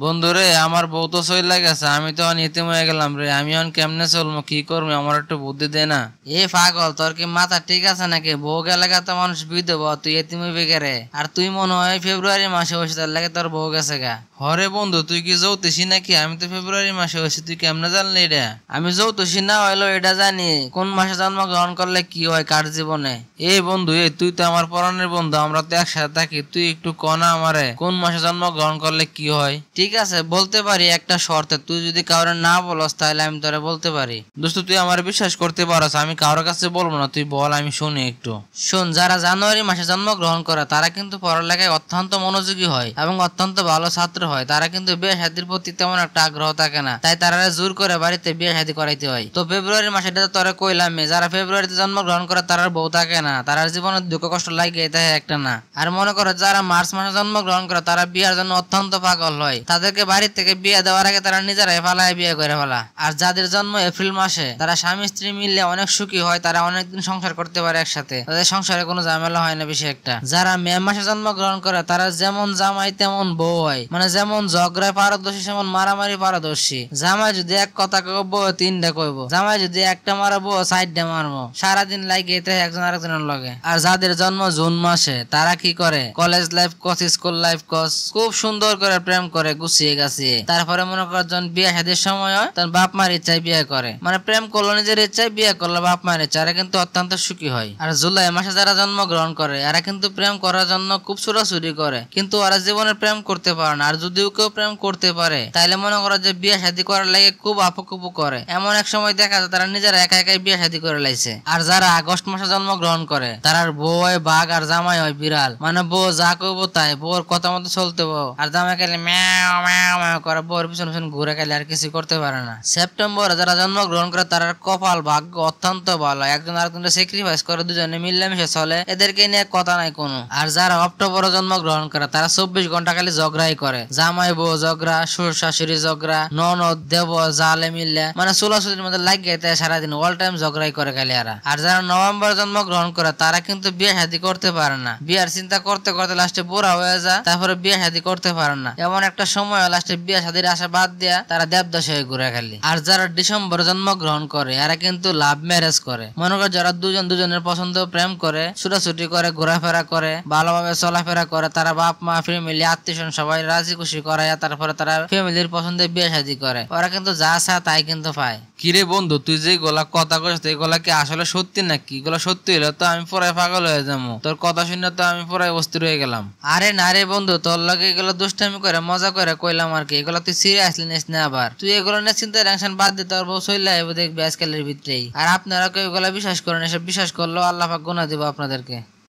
বন্ধুরে আমার বউ তো চইলা গেছে, আমি তো ইতিম হয়ে গেলাম রে। আমি এখন কেমনে চলবো, কি করবো, আমার একটু বুদ্ধি দে না। এ পাগল, তোর কি মাথা ঠিক আছে নাকি? বউ গেলে তো মানুষ বিধবা, তুই এতিম হইবে কে রে? আর তুই মনে হয় ফেব্রুয়ারি মাসে হয়েছে, তার লাগে তোর বউ গেছে গা। হরে বন্ধু, তুই কি যৌতেছি নাকি? আমি তো ফেব্রুয়ারি মাসে হয়েছি, তুই কেমনে জানলি এটা? আমি যৌতেছি না হইলো এটা জানি, কোন মাসে জন্মগ্রহণ করলে কি হয় কার জীবনে। এই বন্ধু, তুই তো আমার পরাণের বন্ধু, আমরা তো একসাথে থাকি, তুই একটু কনা আমারে কোন মাসে জন্মগ্রহণ করলে কি হয়। ঠিক আছে, বলতে পারি একটা শর্তে, তুই যদি কাউরে না বলস তাহলে আমি তোরে বলতে পারি। দোস্ত, তুই আমার বিশ্বাস করতে পারস, আমি কারোর কাছে বলবো না, তুই বল, আমি শুনি একটু। শোন, যারা জানুয়ারি মাসে জন্মগ্রহণ করে তারা কিন্তু পড়ালেখায় অত্যন্ত মনোযোগী হয় এবং অত্যন্ত ভালো ছাত্র হয়। তারা কিন্তু বিয়ে শাদীর প্রতি তেমন একটা আগ্রহ থাকে না, তাই তারা জোর করে বাড়িতে বিয়ে শাদী করাইতে হয়। তো ফেব্রুয়ারি মাসে এটা তোরে কইলাম, যারা ফেব্রুয়ারিতে জন্মগ্রহণ করে তারা বউ থাকে না, তার জীবনে দুঃখ কষ্ট লাগে তাই একটা না। আর মনে করো যারা মার্চ মাসে জন্মগ্রহণ করে তারা বিয়ার জন্য অত্যন্ত পাগল হয়, তাদেরকে বাড়ি থেকে বিয়ে দেওয়ার আগে তারা নিজেরাই ফালায় বিয়ে করে ফেলা। আর যাদের জন্ম এপ্রিল মাসে, তারা স্বামী স্ত্রী মিললে অনেক সুখী হয়, তারা অনেকদিন সংসার করতে পারে একসাথে, তাদের সংসারে কোনো ঝামেলা হয় না বেশি একটা। যারা মে মাসে জন্মগ্রহণ করে তারা যেমন জামাই তেমন বউ হয়, মানে যেমন ঝগড়ায় পারদর্শী সেমন মারামারি পারদর্শী। জামাই যদি এক কথা কইব বউ তিনটা কইব, জামাই যদি একটা মারাবো সাইডটা মারবো, সারাদিন লাগে এতে একজন আরেকজনের লগে। আর যাদের জন্ম জুন মাসে তারা কি করে, কলেজ লাইফ কস, স্কুল লাইফ কস, খুব সুন্দর করে প্রেম করে গুছিয়ে গাছিয়ে। তারপরে মনে কর যখন বিয়ে শাদীর সময় হয় তখন বাপ মার ইচ্ছায় বিয়ে করে, মানে প্রেম করলো নিজের ইচ্ছায়, বিয়ে করলো বাপ মার ইচ্ছা, এরা কিন্তু অত্যন্ত সুখী হয়। আর জুলাই মাসে যারা জন্মগ্রহণ করে এরা কিন্তু প্রেম করার জন্য খুব ছোটাছুটি করে, কিন্তু ওরা জীবনে প্রেম করতে পারে না। আর যদিও কেউ প্রেম করতে পারে তাইলে মনে করো যে বিয়ে শাদী করার লাগে খুব আপুকুপু করে। এমন এক সময় দেখা যায় তারা নিজেরা একা একাই বিয়ে শাদী করে লাইছে। আর যারা আগস্ট মাসে জন্মগ্রহণ করে তারা বউ হয় বাঘ আর জামাই হয় বিড়াল, মানে বউ যা করবো তাই, বউর কথা মতো চলতে বউ, আর জামাই খালি ম্যাও ম্যাও ম্যাও করে বউর পিছন পিছন ঘুরে খালি, আর কিছু করতে পারে না। সেপ্টেম্বরে যারা জন্মগ্রহণ করে তার কপাল ভাগ্য অত্যন্ত ভালো, একজন আরেকজনকে স্যাক্রিফাইস করে, দুজনে মিলেমিশে চলে, এদেরকে নিয়ে কথা নাই কোনো। আর যারা অক্টোবরে জন্মগ্রহণ করে তারা 24 ঘন্টা খালি ঝগড়াই করে, জামাই বউ ঝগড়া, শ্বশুর শাশুড়ি ঝগড়া, ননদ দেব জালে মিললে, মানে চুলাচুলির মধ্যে লাগিয়ে দেয় সারাদিন, অল টাইম ঝগড়াই করে খালি এরা। আর যারা নভেম্বর জন্মগ্রহণ করে তারা কিন্তু বিয়ে শাদী করতে পারে না, বিয়ার চিন্তা করতে করতে লাস্টে বুড়া হয়ে যায়, তারপরে বিয়ে শাদী করতে পারে না। এমন একটা সময় লাস্টে বিয়ে শাদীর আশা বাদ দিয়া তারা দেবদাস হয়ে ঘুরে খালি। আর যারা ডিসেম্বর জন্মগ্রহণ করে এরা কিন্তু লাভ ম্যারেজ করে, মনে করে যারা দুজন দুজনের পছন্দ প্রেম করে, ছুটাছুটি করে, ঘোরাফেরা করে, ভালোভাবে চলাফেরা করে, তারা বাপ মা ফ্যামিলি আত্মীয় সবাই রাজি খুশি করায় তারপরে তারা ফ্যামিলির পছন্দে বিয়ে শাদী করে। ওরা কিন্তু যা চা তাই কিন্তু পায়। কিরে বন্ধু, তুই যে গোলা কথা কইস এগুলা কি আসলে সত্যি নাকি? এগুলা সত্যি হলে তো আমি পুরাই পাগল হয়ে যাবো, তোর কথা শুনে তো আমি পুরাই অস্থির হয়ে গেলাম। আরে না রে বন্ধু, তোর লগে এগুলো দুষ্টামি করে মজা করে কইলাম আর কি, এগুলো তুই সিরিয়াসলি নিস না। আবার তুই এগুলো নিয়ে চিন্তা টেনশন বাদ দে, তোর বউ চলে আইব দেখবি আজকালের ভিতরেই। আর আপনারা কেউ এগুলা বিশ্বাস করেন, এসব বিশ্বাস করলেও আল্লাহ পাক গুনাহ দিব আপনাদেরকে।